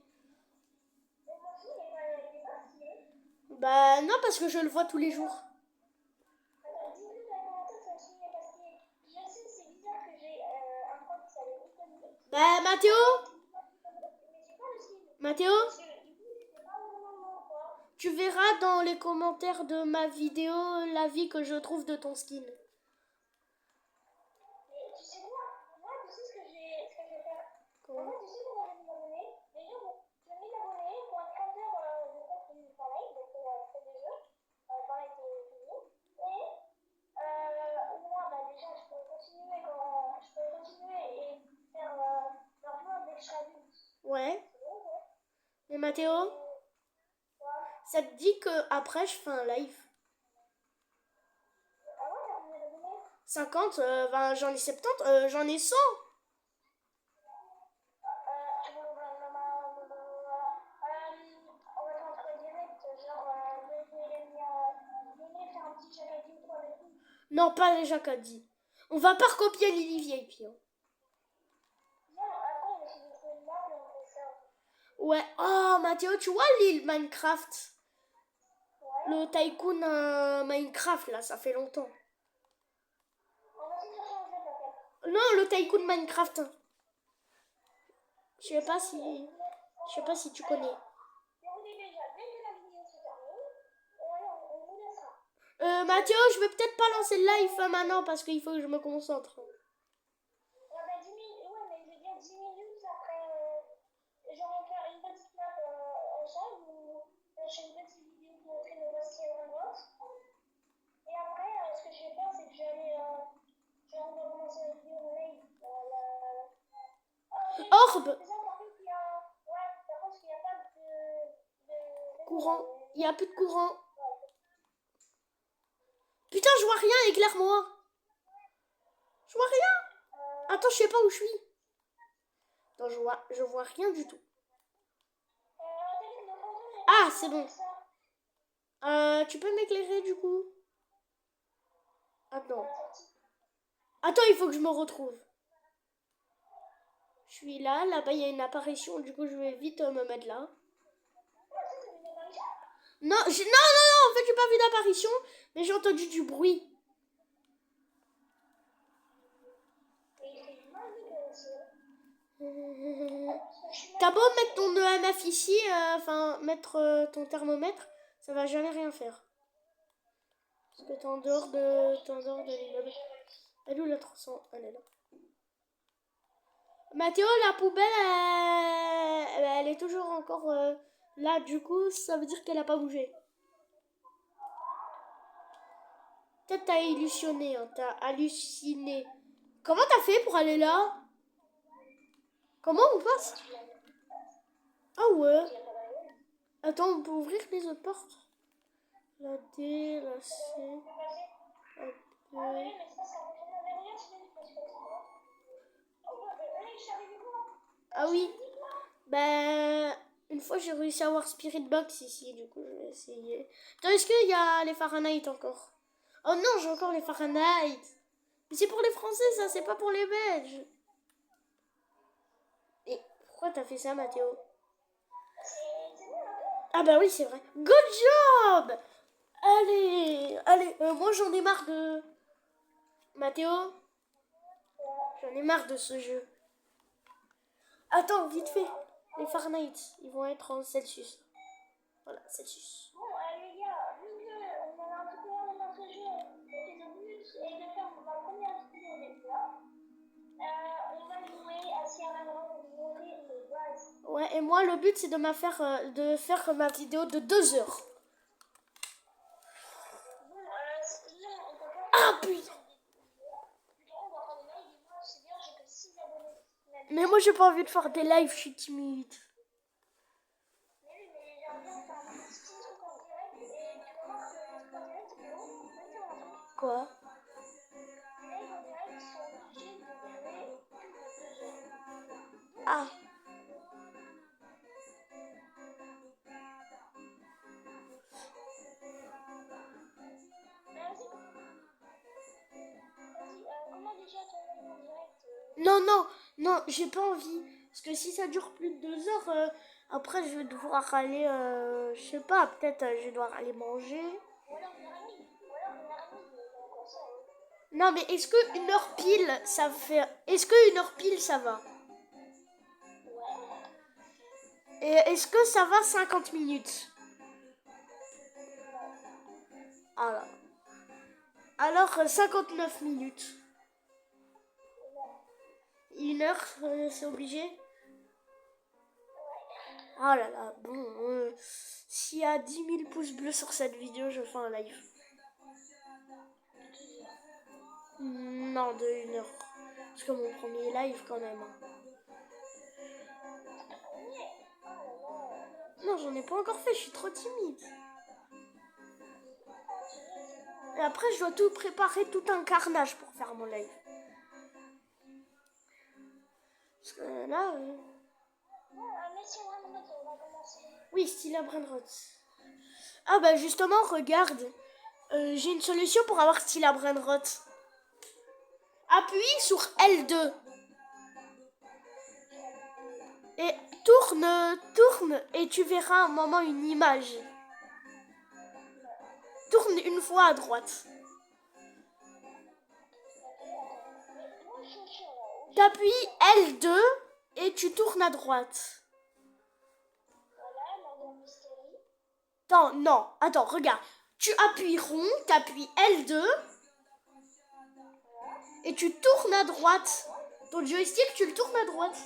Bah non, parce que je le vois tous les jours. Bah Mathéo, Mathéo, tu verras dans les commentaires de ma vidéo l'avis que je trouve de ton skin. Tu sais quoi? Moi, tu sais ce que je vais faire? Moi, tu sais comment je vais m'abonner? Déjà, je vais m'abonner pour être créateur de contenu Fortnite, donc c'est des jeux, Fortnite et tout. Et moi, bah, déjà, je peux continuer et faire leur plein d'extra adulte. Ouais. C'est bon, ouais. Mais Mathéo, ça te dit que après je fais un live? Ah ouais, t'as combien d'abonnés? 50, j'en ai 70, j'en ai 100. On va faire un truc direct, genre, venez faire un petit challenge ou quoi avec nous. Non, pas les Jacadi. On va pas recopier Lily VIP. Hein. Non, après, on essaie de trouver une map et on fait ça. Ouais. Oh, Mathéo, tu vois l'île Minecraft? Ouais. Le tycoon Minecraft, là, ça fait longtemps. On va essayer de chercher un jeu, peut-être. Non, le tycoon Minecraft. Je sais pas si tu connais. Déroulez déjà, dès que la vidéo se termine, on vous laissera. Mathéo, je vais peut-être pas lancer le live maintenant parce qu'il faut que je me concentre. Ouais, bah 10 minutes, ouais, mais je veux dire 10 minutes après, genre, on fait une petite map ensemble ou je fais une petite vidéo pour montrer nos voici à droite. Et après, ce que je vais faire, c'est que je vais aller, genre, on va commencer la vidéo en live. Orbe. C'est ça, par contre, il y a, ouais, par contre, il n'y a pas de Courant. Il y a plus de courant. Putain, je vois rien, éclaire-moi. Je vois rien. Attends, je sais pas où je suis. Non, je vois rien du tout. Ah, c'est bon. Tu peux m'éclairer du coup? Attends. Attends, il faut que je me retrouve. Je suis là, là-bas il y a une apparition, du coup je vais vite me mettre là. Non, non, en fait j'ai pas vu d'apparition, mais j'ai entendu du bruit. T'as beau mettre ton EMF ici, mettre ton thermomètre, ça va jamais rien faire. Parce que t'es en dehors de l'immeuble. Elle est où la 300? Elle est là. Mathéo, la poubelle, elle est toujours encore là. Du coup, ça veut dire qu'elle a pas bougé. Peut-être t'as illusionné, hein, t'as halluciné. Comment t'as fait pour aller là? Comment on passe? Ah ouais. Attends, on peut ouvrir les autres portes? La D, la C, la B. Ah oui. Ben, une fois j'ai réussi à avoir Spirit Box ici, du coup je vais essayer. Attends, est-ce qu'il y a les Fahrenheit encore? Oh non, j'ai encore les Fahrenheit. Mais c'est pour les Français, ça, c'est pas pour les Belges. Et pourquoi t'as fait ça, Mathéo? Ah bah oui, c'est vrai. Good job! Allez, moi j'en ai marre de... Mathéo, j'en ai marre de ce jeu. Attends, vite fait. Les Fahrenheit, ils vont être en Celsius. Voilà, Celsius. Bon, les gars, vu qu'on en a un peu moins dans notre jeu, et que le but est de faire ma première vidéo avec toi, on va jouer à Sierra Leone pour montrer les bases. Ouais, et moi, le but, c'est de faire ma vidéo de 2 heures. Bon, là, on peut pas... Ah, putain! On va faire des lives, et moi, c'est bien, j'ai que 6 abonnés. Mais moi, j'ai pas envie de faire des lives, je suis timide. Mais oui, mais j'aime bien faire un petit truc en direct, et tu remarques que les trucs en direct, c'est long. On peut dire un truc. Quoi? Les lives en direct sont obligés de durer plus de 2 heures. Ah. Comment déjà ton live en direct Non, j'ai pas envie. Parce que si ça dure plus de 2 heures, après je vais devoir aller, je sais pas, peut-être je vais devoir aller manger. Ou alors 1h30. Ou alors 1h30, mais encore ça. Non, mais est-ce que 1 heure pile, ça fait... Est-ce que 1 heure pile, ça va? Et est-ce que ça va 50 minutes? Alors 59 minutes. 1 heure, c'est obligé? Oh là là, bon, s'il y a 10 000 pouces bleus sur cette vidéo, je fais un live. Non, de 1 heure. Parce que mon premier live quand même. Non, j'en ai pas encore fait, je suis trop timide. Et après, je dois tout préparer, tout un carnage pour faire mon live. Parce que là... Oui, Stila Brainrot. Ah bah justement, regarde. J'ai une solution pour avoir Stila Brainrot. Appuie sur L2. Et tourne, et tu verras un moment une image. Tourne une fois à droite. T'appuies L2 et tu tournes à droite. Attends, regarde. Tu appuies rond, t'appuies L2 et tu tournes à droite. Ton joystick, tu le tournes à droite.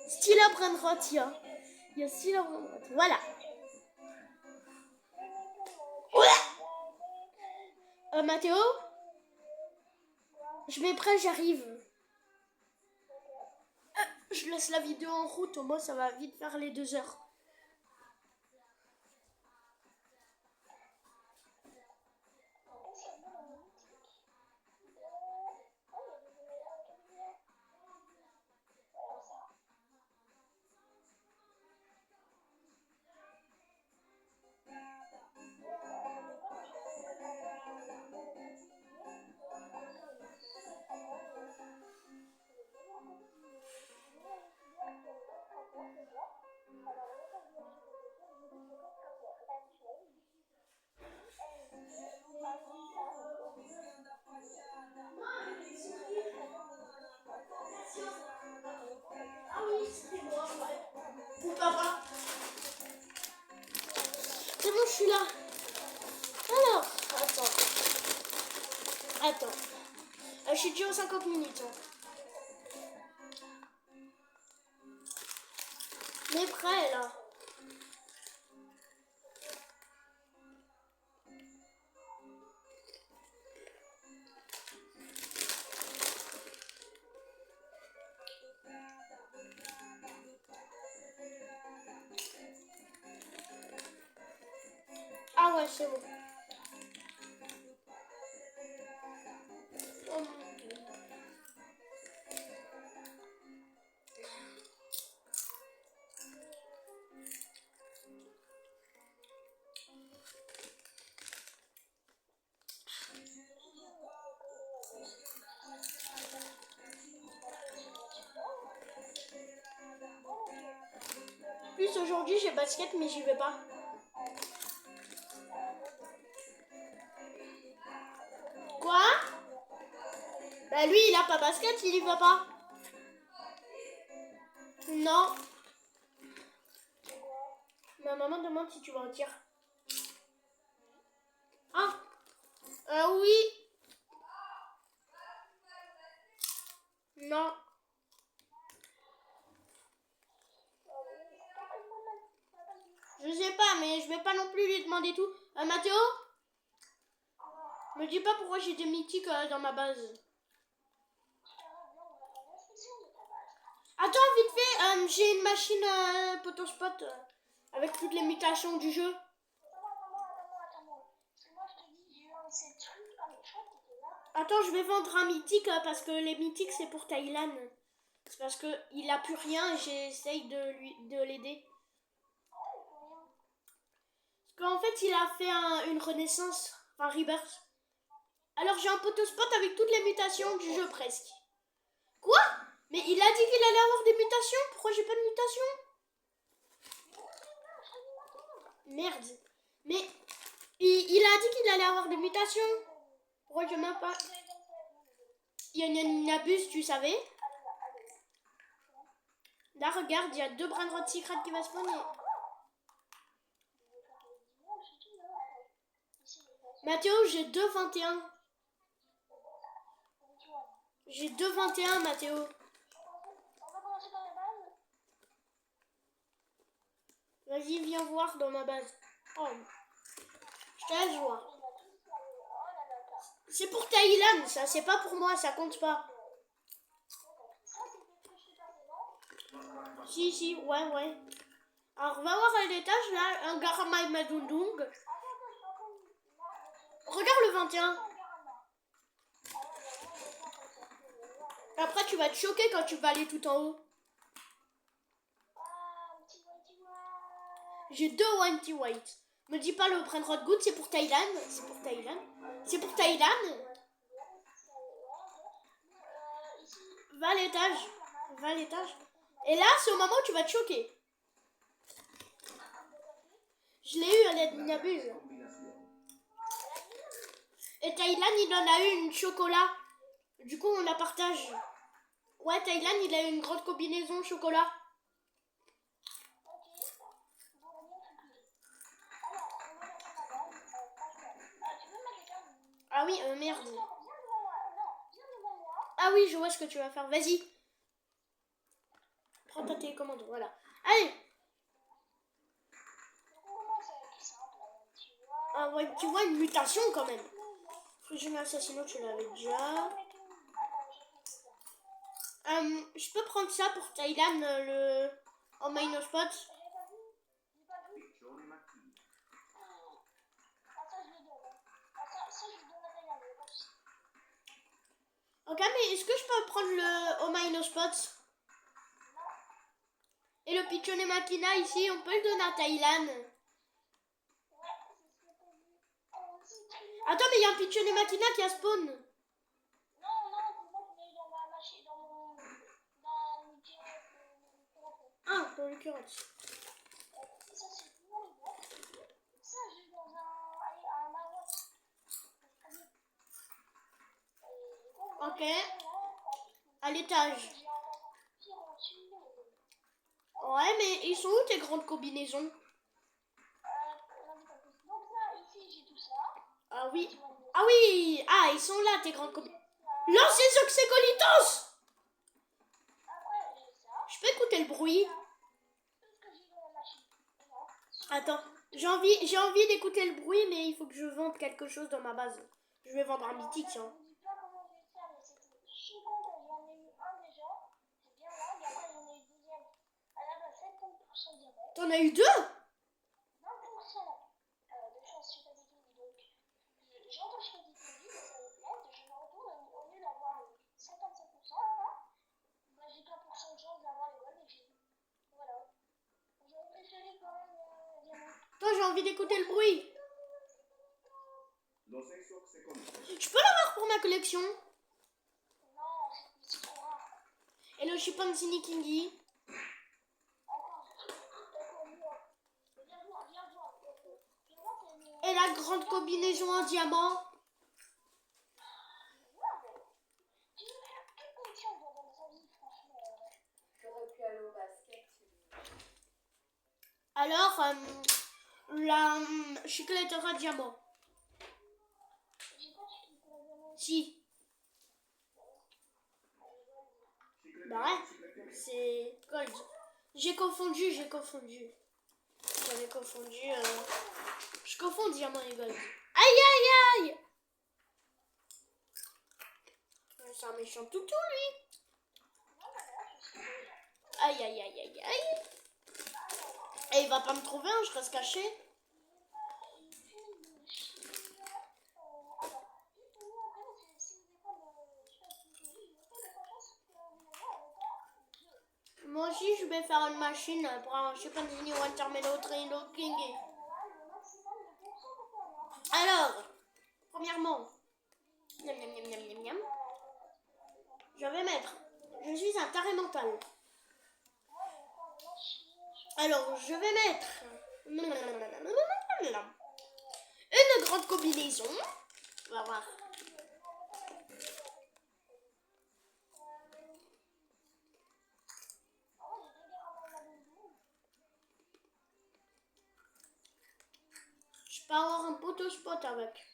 Stila Brainrot, il y a Stila Brainrot. Voilà. Mathéo, je mets prêt, j'arrive. Je laisse la vidéo en route, au moins ça va vite faire les 2 heures. là-bas. C'est bon, je suis là. Alors, attends. Je suis déjà aux 50 minutes. Hein. Mais prêt là. Ah ouais, c'est bon. Oh mon Dieu. Plus aujourd'hui j'ai basket mais j'y vais pas. Quoi? Bah lui il a pas basket, il y va pas. Non. Ma maman demande si tu vas au tir. Ah. Oui. Non. Je sais pas, mais je vais pas non plus lui demander tout. Mathéo? Me dis pas pourquoi j'ai des mythiques dans ma base. Attends, vite fait, j'ai une machine Potospot avec toutes les mutations du jeu. Attends, je vais vendre un mythique parce que les mythiques c'est pour Thaïlande. C'est parce qu'il a plus rien et j'essaye de l'aider. Parce qu'en fait il a fait une renaissance, enfin rebirth. Alors j'ai un Potospot avec toutes les mutations du jeu presque. Quoi? Mais il a dit qu'il allait avoir des mutations. Pourquoi j'ai pas de mutations? Merde. Mais il a dit qu'il allait avoir des mutations. Pourquoi je m'en pas? Il y a une abuse, tu savais? Là, regarde, il y a 2 brins de secret qui va spawner. Mathéo, j'ai 2,21. J'ai 2,21, Mathéo. Vas-y, viens voir dans ma base. Oh, je te laisse voir. C'est pour Thaïlande, ça, c'est pas pour moi, ça compte pas. Si, ouais. Alors, va voir à l'étage, là, un Garamai Madundung. Regarde le 21. Après, tu vas te choquer quand tu vas aller tout en haut. J'ai 2 Wanty White. Me dis pas le prendre Hot Good, c'est pour Thaïlande. C'est pour Thaïlande. Va à l'étage. Et là, c'est au moment où tu vas te choquer. Je l'ai eu à l'aide d'une abuse. Et Thaïlande, il en a eu une chocolat. Du coup, on la partage. Ouais, Thaïlande, il a eu une grande combinaison chocolat. Ah oui, merde. Ah oui, je vois ce que tu vas faire. Vas-y. Prends ta télécommande, voilà. Allez. Ah ouais, tu vois une mutation quand même. Fusion Assassinat, tu l'avais déjà. Je peux prendre ça pour Thaïlande, le en main spot. Ok, mais est-ce que je peux prendre le Omaino Spot? Et le Pichone Makina ici, on peut le donner à Thaïlande. Attends, mais il y a un Pichone Makina qui a spawn. Ah, dans le current. Ok. À l'étage. Ouais, mais ils sont où tes grandes combinaisons? Donc là, ici, j'ai tout ça. Ah oui. Ah oui. Ah, ils sont là, tes grandes combinaisons. Lance les oxygolitos! Après, j'ai ça. Je peux écouter le bruit? Tout ce que j'ai dans la machine. Non. Attends, j'ai envie d'écouter le bruit, mais il faut que je vende quelque chose dans ma base. Je vais vendre un mythique, Je hein. ne dis pas comment je vais faire, mais c'était chiant quand j'en ai eu un déjà. C'est bien là, et après j'en ai eu le deuxième. Elle avait 50% diamant. T'en as eu deux? 20% de chance, je sais pas du tout. Donc, j'entends je fais des crédits, mais ça me plaît. Je me retourne, au lieu d'avoir 55%, bah, j'ai 3% de chance d'avoir les bonnes et voilà. J'aurais préféré quand même diamant. Toi, j'ai envie d'écouter le bruit. Los Exox se conocen. Je peux l'avoir pour ma collection? Non, c'est trop rare. Et le chimpanzini kingi? Encore mieux. Viens voir, viens voir. Viens voir, c'est une... Et la grande combinaison en diamant? Tu veux faire quelle collection dans ta vie, franchement? J'aurais pu aller au basket. Alors, la chiclette diamant. J'ai pas de pour la diamant. Si. Bah ouais, c'est gold. J'ai confondu. J'avais confondu. Je confonds diamant et gold. Aïe, aïe, aïe! C'est un méchant toutou, lui. Aïe, aïe, aïe, aïe, aïe. Et il va pas me trouver, hein, je reste caché. Moi aussi, je vais faire une machine pour un chimpanzini watermelon traino king. Alors, premièrement, miam, miam, miam, miam, miam, miam. Je vais mettre, je suis un taré mental. Alors, je vais mettre une grande combinaison. On va voir. Je peux avoir un poteau spot avec.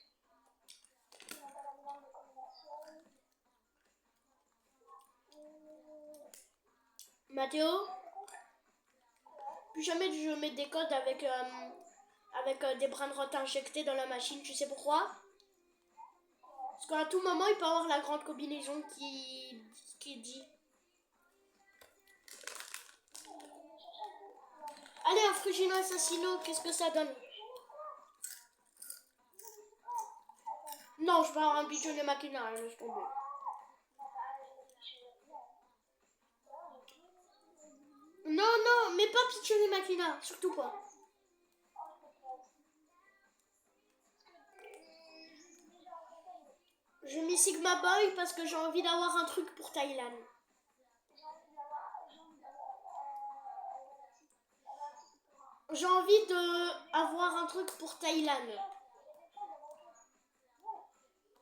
Mathéo, plus jamais je mets des codes avec, des brins de rot injectés dans la machine. Tu sais pourquoi? Parce qu'à tout moment, il peut avoir la grande combinaison qui dit. Allez, un frugino assassino, qu'est-ce que ça donne? Non, je vais avoir un pigeonnet maquina, laisse tomber. Non, non, mais pas pigeonnet maquina, surtout pas. Je mets Sigma Boy parce que j'ai envie d'avoir un truc pour Thaïlande. J'ai envie d'avoir un truc pour Thaïlande.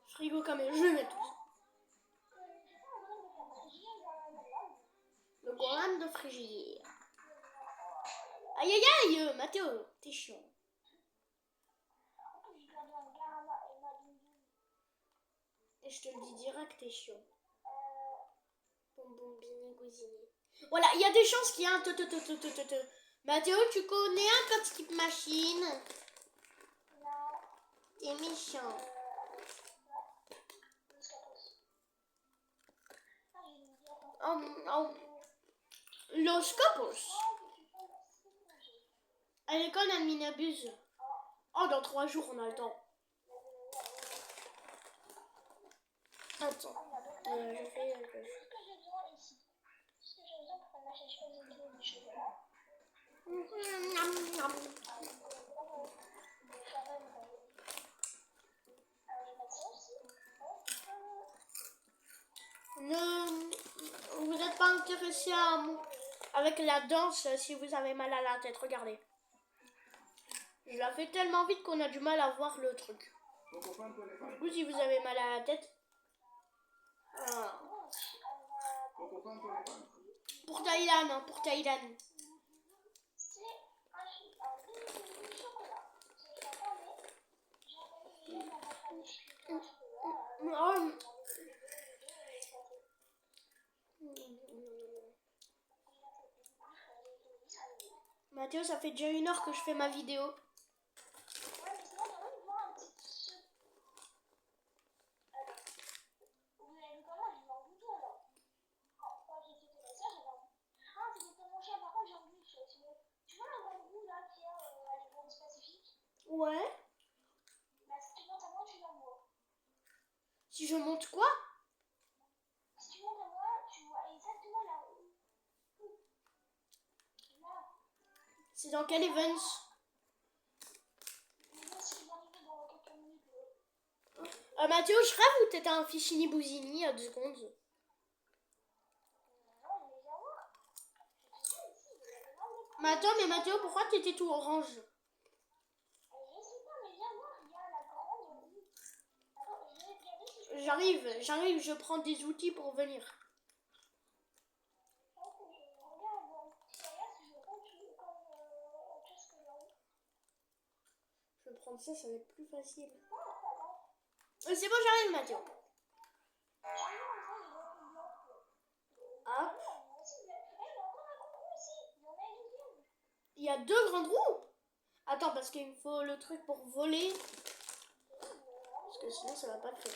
Frigo comme je vais mettre tous. Le golem de frigidaire. Aïe aïe aïe, Mathéo, t'es chiant. Et je te le dis direct, t'es chiant. Bonbon gousini. Voilà, il y a des chances qu'il y ait un Mathéo, tu connais un petit machine? T'es méchant. Los Copos. À l'école, elle m'inabuse. Oh, dans 3 jours, on a le temps. Attends. Je fais quelque chose. Vous n'êtes pas intéressé avec la danse si vous avez mal à la tête. Regardez. Je la fais tellement vite qu'on a du mal à voir le truc. Du coup, si vous avez mal à la tête... Ah. Pour Thaïlande, hein, pour Thaïlande. Et on va faire des chicots à chocolat. Oh. Mathéo, ça fait déjà 1 heure que je fais ma vidéo. Ouais, mais sinon, j'aimerais voir un petit. Vous avez vu comment j'ai un bouton alors. Quand j'étais comme ça, j'avais un. Ah, c'était mon chien, par contre, j'ai un bouton. Tu vois un grand bout là qui a à l'écran spécifique? Ouais. Bah, si tu montes à moi, tu vas voir. Si je monte quoi? Si tu montes à moi, tu vois exactement là où. Là. C'est dans quel event? Mais là, si je vais arriver dans quelques minutes. Mathéo, je rêve ou t'étais un fichini bousini à 2 secondes? Non, mais viens voir. Tu sais, ici, il y a vraiment des. Mais attends, mais Mathéo, pourquoi t'étais tout orange? Je sais pas, mais viens voir, il y a la grande roue. Attends, je vais regarder si je peux. J'arrive, je prends des outils pour venir. Regarde, si je prends tout comme tout ce que j'ai. Je vais prendre ça, ça va être plus facile. Oh, pardon. C'est bon, j'arrive, Mathéo. Ah, il y a 2 grandes roues? Attends, parce qu'il me faut le truc pour voler. Parce que sinon, ça va pas le faire.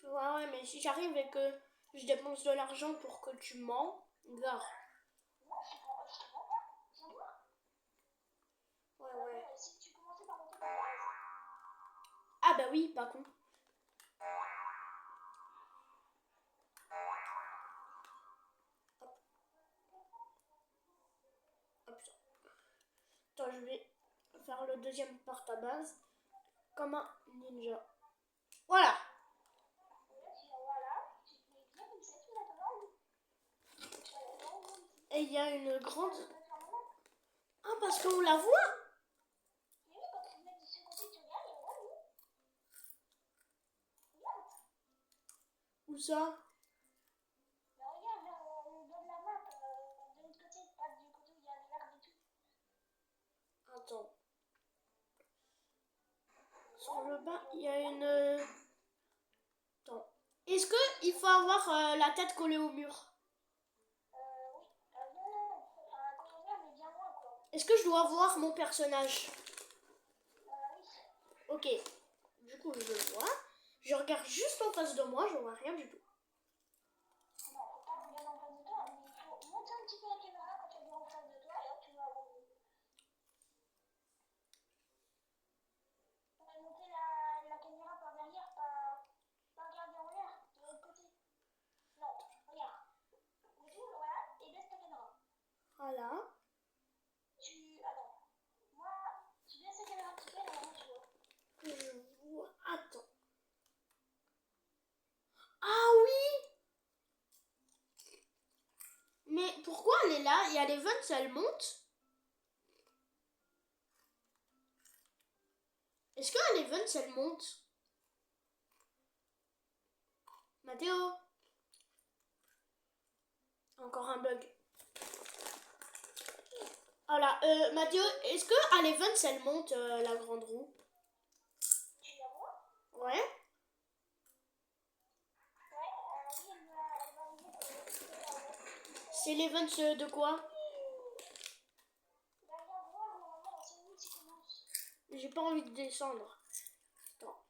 Ouais, mais si j'arrive et que je dépense de l'argent pour que tu mens, gare. Ouais. Ah bah oui, pas con. Hop ça. Attends, je vais faire le deuxième porte à base. Comme un ninja. Voilà. Et il y a une grande... Ah, parce qu'on la voit? Où ça? Attends. Sur le bas, il y a une... Attends. Est-ce qu'il faut avoir la tête collée au mur? Est-ce que je dois voir mon personnage? Ok. Du coup, je le vois. Je regarde juste en face de moi, je vois rien du tout. La caméra par derrière, pas regarder en l'air, de l'autre côté. Non, regarde. Retourne, voilà, et baisse ta caméra. Voilà. Attends. Moi, tu baisses ta caméra un petit peu, normalement tu vois. Je vois. Attends. Ah oui! Mais pourquoi elle est là? Il y a les vents, elle monte? Est-ce que les vents, elle monte? Mathéo? Encore un bug. Voilà, Mathéo, est-ce que à l'event, elle monte la grande roue? Tu la vois? Ouais. Ouais, oui, elle va arriver C'est l'event de quoi? derrière moi, normalement, dans 5 minutes, il commence. J'ai pas envie de descendre. Attends.